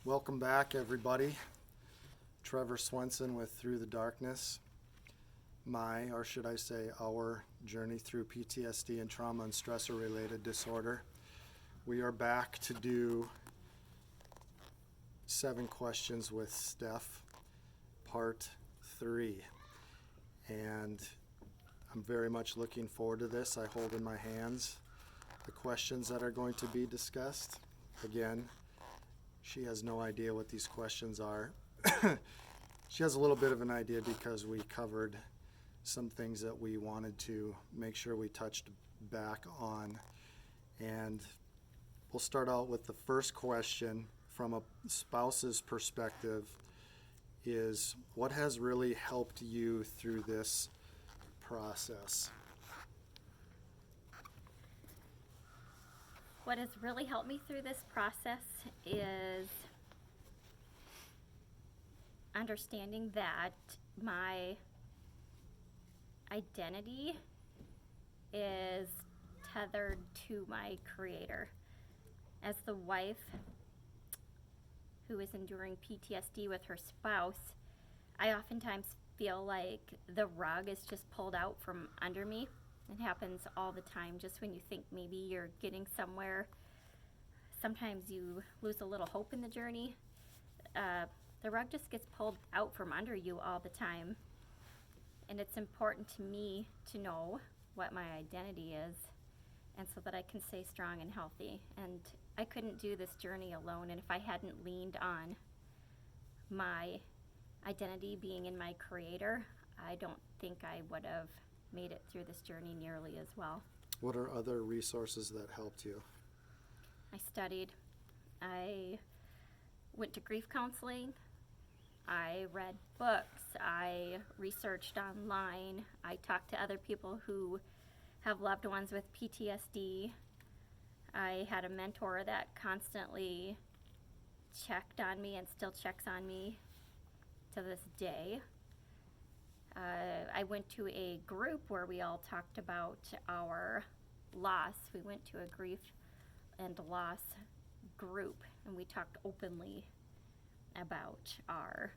Welcome back, everybody. Trevor Swenson with Through the Darkness. Or should I say, our journey through PTSD and trauma and stressor-related disorder. We are back to do 7 questions with Steph, part 3. And I'm very much looking forward to this. I hold in my hands the questions that are going to be discussed. Again, she has no idea what these questions are. She has a little bit of an idea because we covered some things that we wanted to make sure we touched back on. And we'll start out with the first question from a spouse's perspective is, what has really helped you through this process? What has really helped me through this process is understanding that my identity is tethered to my Creator. As the wife who is enduring PTSD with her spouse, I oftentimes feel like the rug is just pulled out from under me. It happens all the time. Just when you think maybe you're getting somewhere, sometimes you lose a little hope in the journey. The rug just gets pulled out from under you all the time. And it's important to me to know what my identity is, and so that I can stay strong and healthy. And I couldn't do this journey alone, and if I hadn't leaned on my identity being in my Creator, I don't think I would have made it through this journey nearly as well. What are other resources that helped you? I studied. I went to grief counseling. I read books. I researched online. I talked to other people who have loved ones with PTSD. I had a mentor that constantly checked on me and still checks on me to this day. I went to a group where we all talked about our loss. We went to a grief and loss group, and we talked openly about our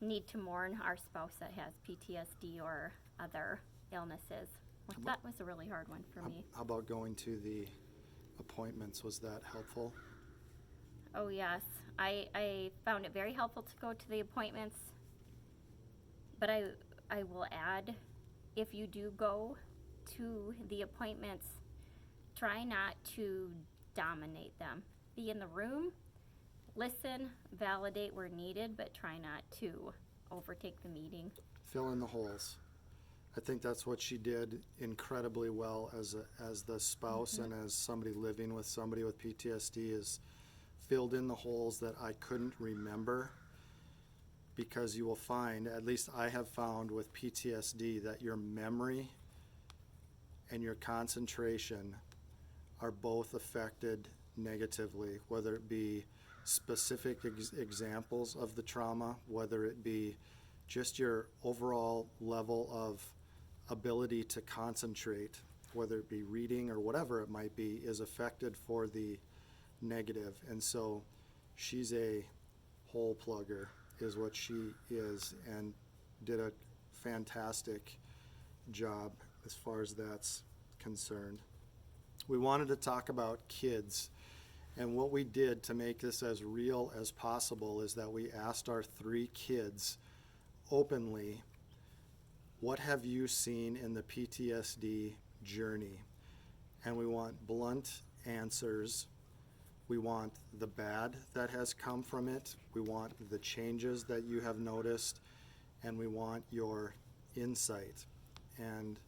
need to mourn our spouse that has PTSD or other illnesses. That was a really hard one for me. How about going to the appointments? Was that helpful? Oh, yes. I found it very helpful to go to the appointments. But I will add, if you do go to the appointments, try not to dominate them. Be in the room, listen, validate where needed, but try not to overtake the meeting. Fill in the holes. I think that's what she did incredibly well as the spouse and as somebody living with somebody with PTSD, is filled in the holes that I couldn't remember. Because you will find, at least I have found with PTSD, that your memory and your concentration are both affected negatively, whether it be specific examples of the trauma, whether it be just your overall level of ability to concentrate, whether it be reading or whatever it might be, is affected for the negative. And so she's a hole plugger, is what she is, and did a fantastic job as far as that's concerned. We wanted to talk about kids, and what we did to make this as real as possible is that we asked our 3 kids openly, what have you seen in the PTSD journey? And we want blunt answers. We want the bad that has come from it. We want the changes that you have noticed, and we want your insight. And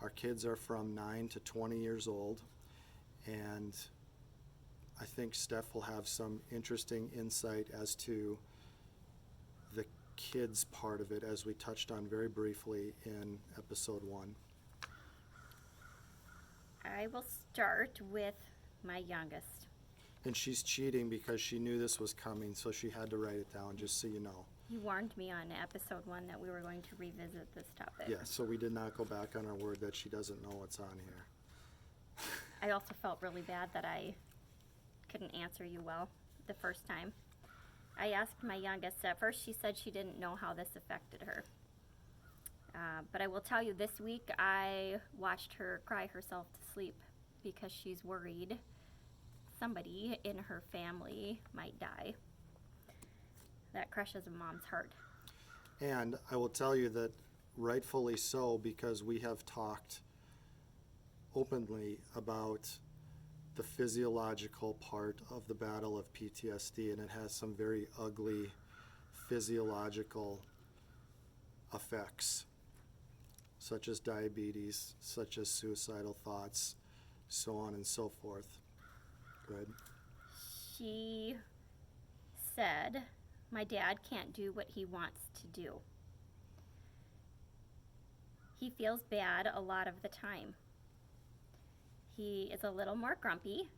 our kids are from 9 to 20 years old, and I think Steph will have some interesting insight as to the kids part of it, as we touched on very briefly in episode 1. I will start with my youngest. And she's cheating because she knew this was coming, so she had to write it down, just so you know. You warned me on episode 1 that we were going to revisit this topic. Yeah, so we did not go back on our word that she doesn't know what's on here. I also felt really bad that I couldn't answer you well. the first time. I asked my youngest. At first she said she didn't know how this affected her. But I will tell you, this week I watched her cry herself to sleep because she's worried somebody in her family might die. That crushes a mom's heart. And I will tell you that rightfully so, because we have talked openly about the physiological part of the battle of PTSD, and it has some very ugly physiological effects, such as diabetes, such as suicidal thoughts, so on and so forth. Good. She said, my dad can't do what he wants to do. He feels bad a lot of the time. He is a little more grumpy.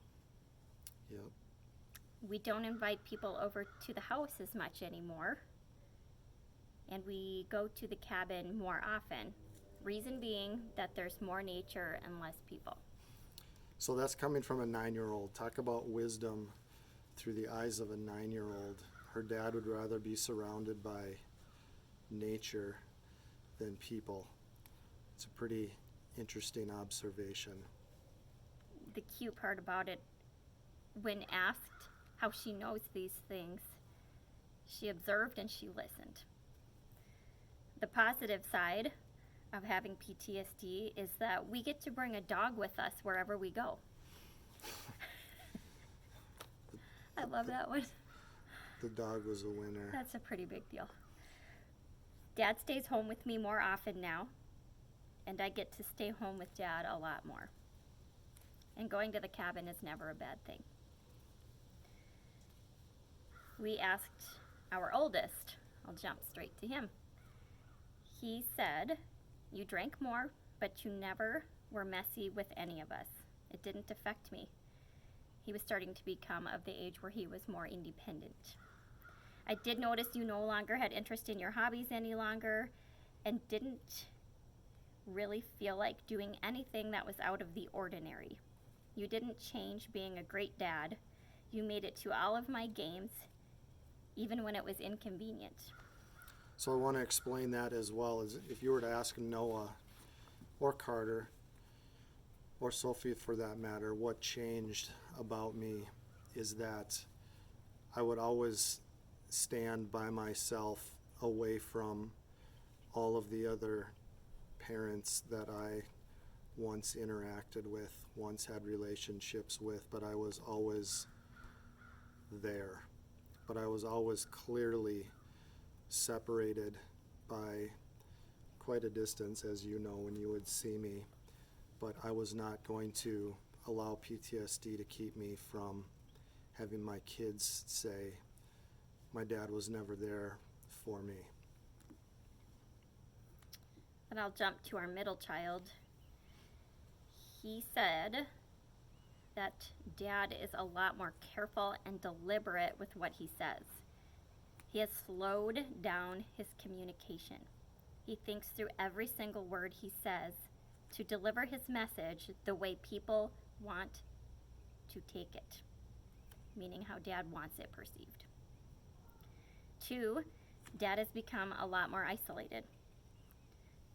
Yep. We don't invite people over to the house as much anymore. And we go to the cabin more often. Reason being that there's more nature and less people. So that's coming from a 9-year-old. Talk about wisdom through the eyes of a 9-year-old. Her dad would rather be surrounded by nature than people. It's a pretty interesting observation. The cute part about it, when asked how she knows these things, she observed and she listened. The positive side of having PTSD is that we get to bring a dog with us wherever we go. I love that one. The dog was a winner. That's a pretty big deal. Dad stays home with me more often now, and I get to stay home with Dad a lot more. And going to the cabin is never a bad thing. We asked our oldest, I'll jump straight to him. He said, you drank more, but you never were messy with any of us. It didn't affect me. He was starting to become of the age where he was more independent. I did notice you no longer had interest in your hobbies any longer and didn't really feel like doing anything that was out of the ordinary. You didn't change being a great dad. You made it to all of my games, even when it was inconvenient. So I want to explain that as well. As if you were to ask Noah or Carter or Sophie for that matter, what changed about me is that I would always stand by myself away from all of the other parents that I once interacted with, once had relationships with, but I was always there. But I was always clearly separated by quite a distance, as you know, when you would see me. But I was not going to allow PTSD to keep me from having my kids say, my dad was never there for me. And I'll jump to our middle child. He said that Dad is a lot more careful and deliberate with what he says. He has slowed down his communication. He thinks through every single word he says to deliver his message the way people want to take it, meaning how Dad wants it perceived. 2, Dad has become a lot more isolated.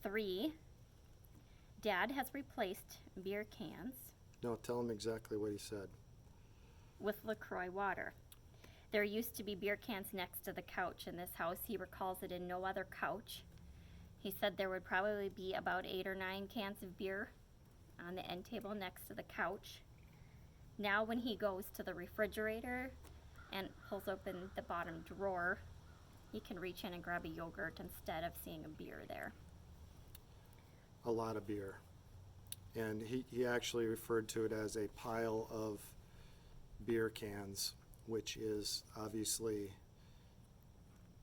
3, Dad has replaced beer cans No, tell him exactly what he said. with LaCroix water. There used to be beer cans next to the couch in this house. He recalls it in no other couch. He said there would probably be about 8 or 9 cans of beer on the end table next to the couch. Now when he goes to the refrigerator and pulls open the bottom drawer, he can reach in and grab a yogurt instead of seeing a beer there. A lot of beer. And he actually referred to it as a pile of beer cans, which is obviously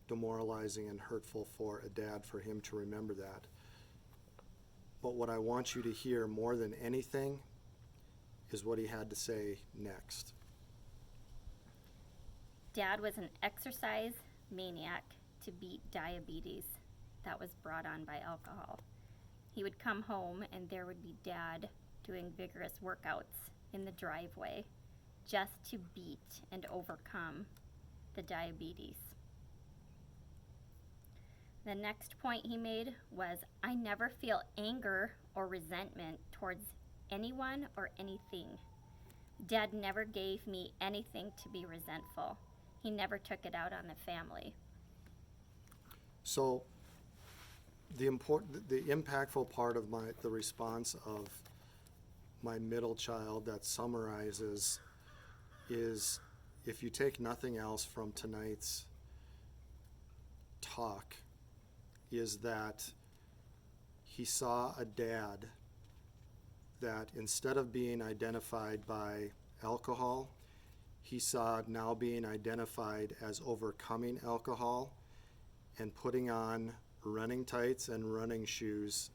demoralizing and hurtful for a dad for him to remember that. But what I want you to hear more than anything is what he had to say next. Dad was an exercise maniac to beat diabetes that was brought on by alcohol. He would come home and there would be Dad doing vigorous workouts in the driveway just to beat and overcome the diabetes. The next point he made was, I never feel anger or resentment towards anyone or anything. Dad never gave me anything to be resentful. He never took it out on the family. So the impactful part of the response of my middle child that summarizes is, if you take nothing else from tonight's talk, is that he saw a dad that instead of being identified by alcohol, he saw now being identified as overcoming alcohol and putting on running tights and running shoes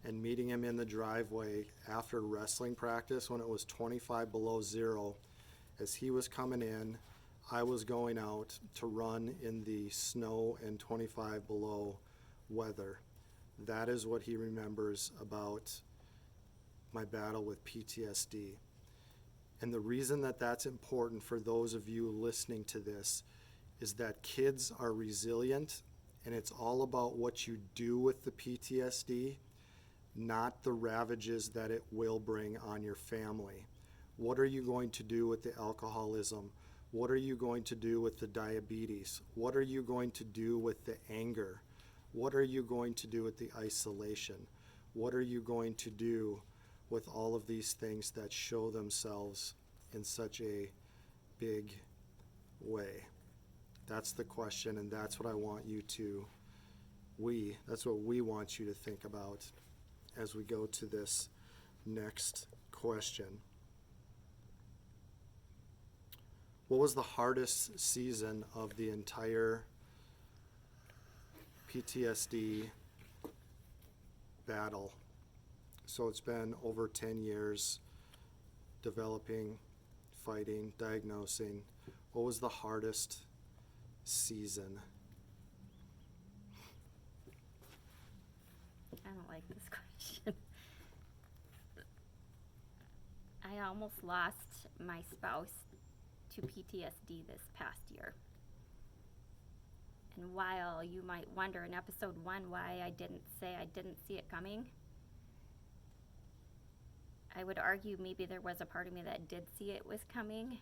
and meeting him in the driveway after wrestling practice when it was 25 below zero. As he was coming in, I was going out to run in the snow and 25 below weather. That is what he remembers about my battle with PTSD. And the reason that that's important for those of you listening to this is that kids are resilient, and it's all about what you do with the PTSD, not the ravages that it will bring on your family. What are you going to do with the alcoholism? What are you going to do with the diabetes? What are you going to do with the anger? What are you going to do with the isolation? What are you going to do with all of these things that show themselves in such a big way? That's the question, and that's what I want you to, that's what we want you to think about as we go to this next question. What was the hardest season of the entire PTSD battle? So it's been over 10 years developing, fighting, diagnosing. What was the hardest season? I don't like this question. I almost lost my spouse to PTSD this past year. And while you might wonder in episode 1 why I didn't say I didn't see it coming, I would argue maybe there was a part of me that did see it was coming,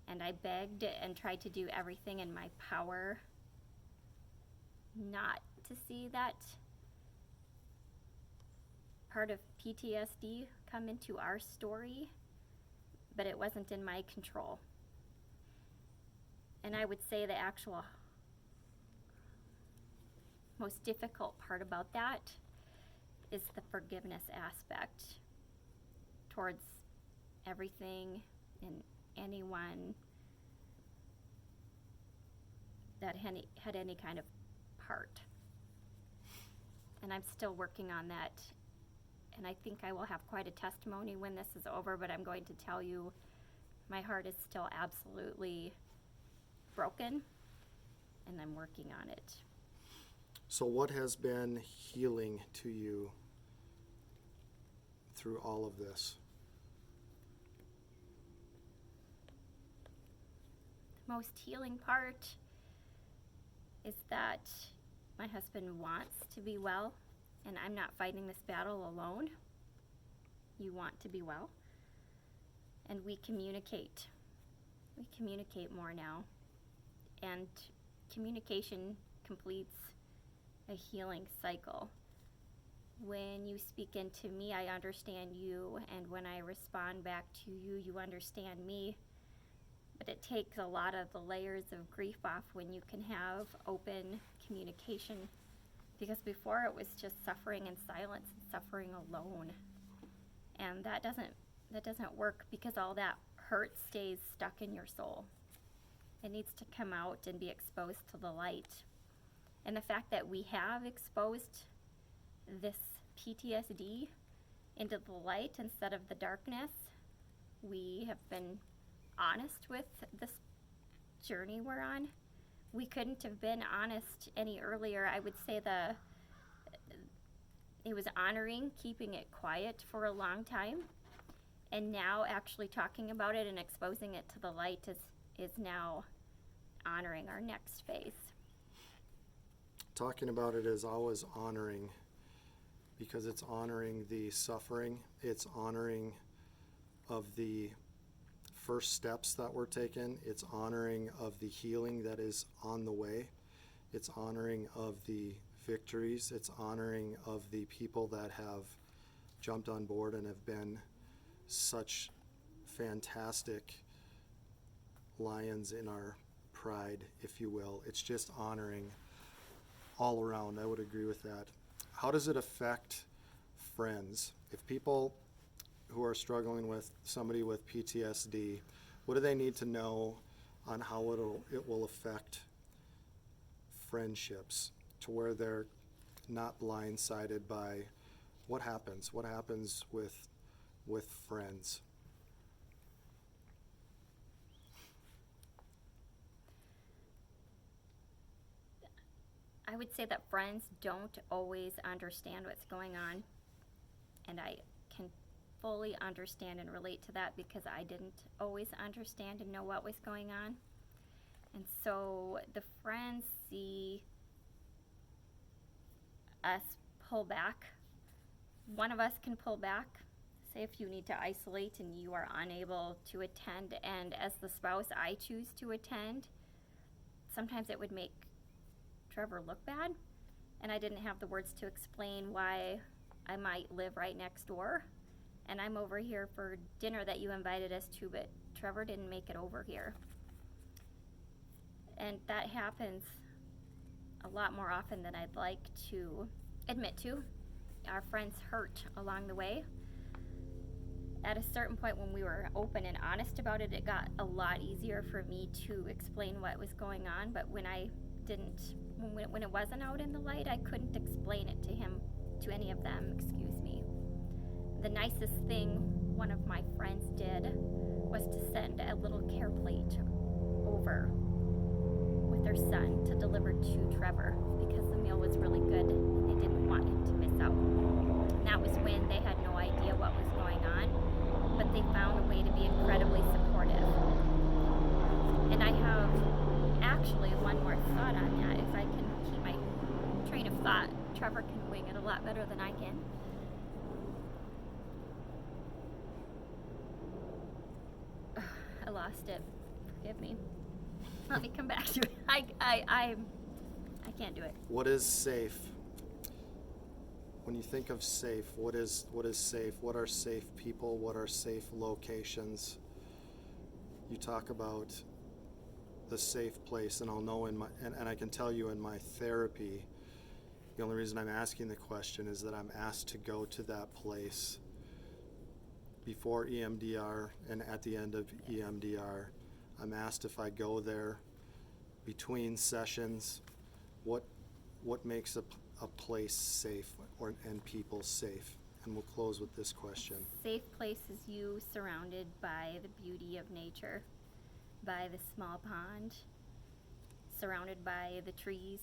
and I begged and tried to do everything in my power not to see that part of PTSD come into our story, but it wasn't in my control. And I would say the actual most difficult part about that is the forgiveness aspect towards everything and anyone that had any kind of part. And I'm still working on that. And I think I will have quite a testimony when this is over, but I'm going to tell you my heart is still absolutely broken, and I'm working on it. So what has been healing to you through all of this? The most healing part is that my husband wants to be well, and I'm not fighting this battle alone. You want to be well. And we communicate. We communicate more now. And communication completes a healing cycle. When you speak into me, I understand you, and when I respond back to you, you understand me. But it takes a lot of the layers of grief off when you can have open communication, because before it was just suffering in silence and suffering alone. And that doesn't work, because all that hurt stays stuck in your soul. It needs to come out and be exposed to the light. And the fact that we have exposed this PTSD into the light instead of the darkness, we have been honest with this journey we're on. We couldn't have been honest any earlier. I would say it was honoring keeping it quiet for a long time, And now actually talking about it and exposing it to the light is now honoring our next phase. Talking about it is always honoring, because it's honoring the suffering, it's honoring of the first steps that were taken, it's honoring of the healing that is on the way, it's honoring of the victories, it's honoring of the people that have jumped on board and have been such fantastic lions in our pride, if you will. It's just honoring all around. I would agree with that. How does it affect friends? If people who are struggling with somebody with PTSD, what do they need to know on how it will affect friendships, to where they're not blindsided by what happens with friends? I would say that friends don't always understand what's going on, and I can fully understand and relate to that because I didn't always understand and know what was going on. And so the friends see us pull back. One of us can pull back. Say if you need to isolate and you are unable to attend, and as the spouse I choose to attend, sometimes it would make Trevor look bad, and I didn't have the words to explain why I might live right next door and I'm over here for dinner that you invited us to, but Trevor didn't make it over here. And that happens a lot more often than I'd like to admit to. Our friends hurt along the way. At a certain point when we were open and honest about it, it got a lot easier for me to explain what was going on, but when it wasn't out in the light, I couldn't explain it to any of them, The nicest thing one of my friends did was to send a little care plate over with their son to deliver to Trevor because the meal was really good and they didn't want him to miss out. And that was when they had no idea what was going on, but they found a way to be incredibly supportive. And I have actually one more thought on that. If I can keep my train of thought, Trevor can wing it a lot better than I can. I lost it. Forgive me. Let me come back to it. I can't do it. What is safe? When you think of safe, what is safe? What are safe people? What are safe locations? You talk about the safe place, and I'll know and I can tell you in my therapy, the only reason I'm asking the question is that I'm asked to go to that place before EMDR and at the end of EMDR. I'm asked if I go there between sessions, what makes a place safe and people safe? And we'll close with this question. Safe place is you surrounded by the beauty of nature, by the small pond, surrounded by the trees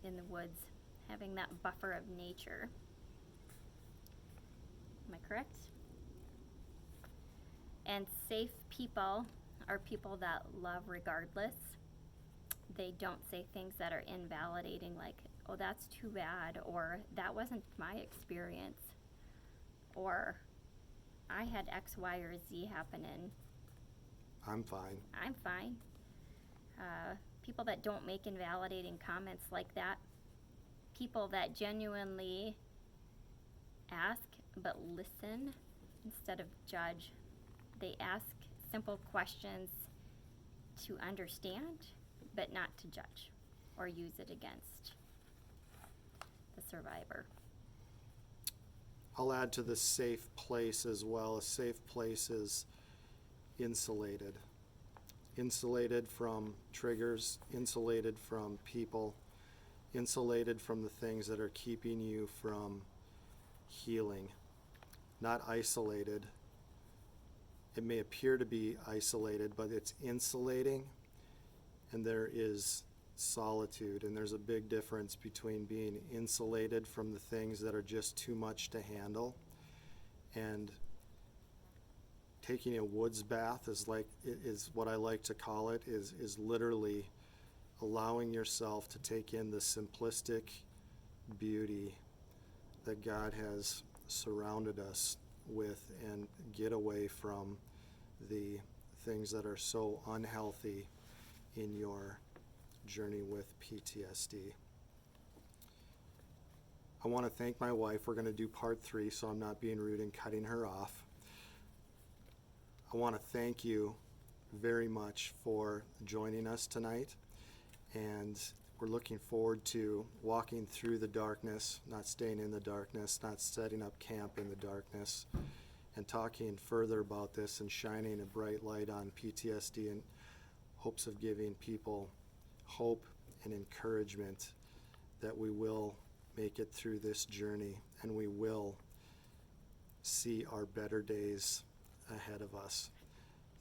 in the woods, having that buffer of nature. Am I correct? And safe people are people that love regardless. They don't say things that are invalidating, like, oh, that's too bad, or that wasn't my experience, or I had X, Y, or Z happen and I'm fine. I'm fine. People that don't make invalidating comments like that. People that genuinely ask but listen instead of judge. They ask simple questions to understand, but not to judge or use it against the survivor. I'll add to the safe place as well. A safe place is insulated. Insulated from triggers, insulated from people, insulated from the things that are keeping you from healing. Not isolated. It may appear to be isolated, but it's insulating, and there is solitude, and there's a big difference between being insulated from the things that are just too much to handle and taking a woods bath is what I like to call it, is literally allowing yourself to take in the simplistic beauty that God has surrounded us with and get away from the things that are so unhealthy in your journey with PTSD. I want to thank my wife. We're going to do part 3, so I'm not being rude and cutting her off. I want to thank you very much for joining us tonight, and we're looking forward to walking through the darkness, not staying in the darkness, not setting up camp in the darkness, and talking further about this and shining a bright light on PTSD in hopes of giving people hope and encouragement that we will make it through this journey and we will see our better days ahead of us.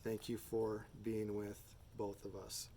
Thank you for being with both of us.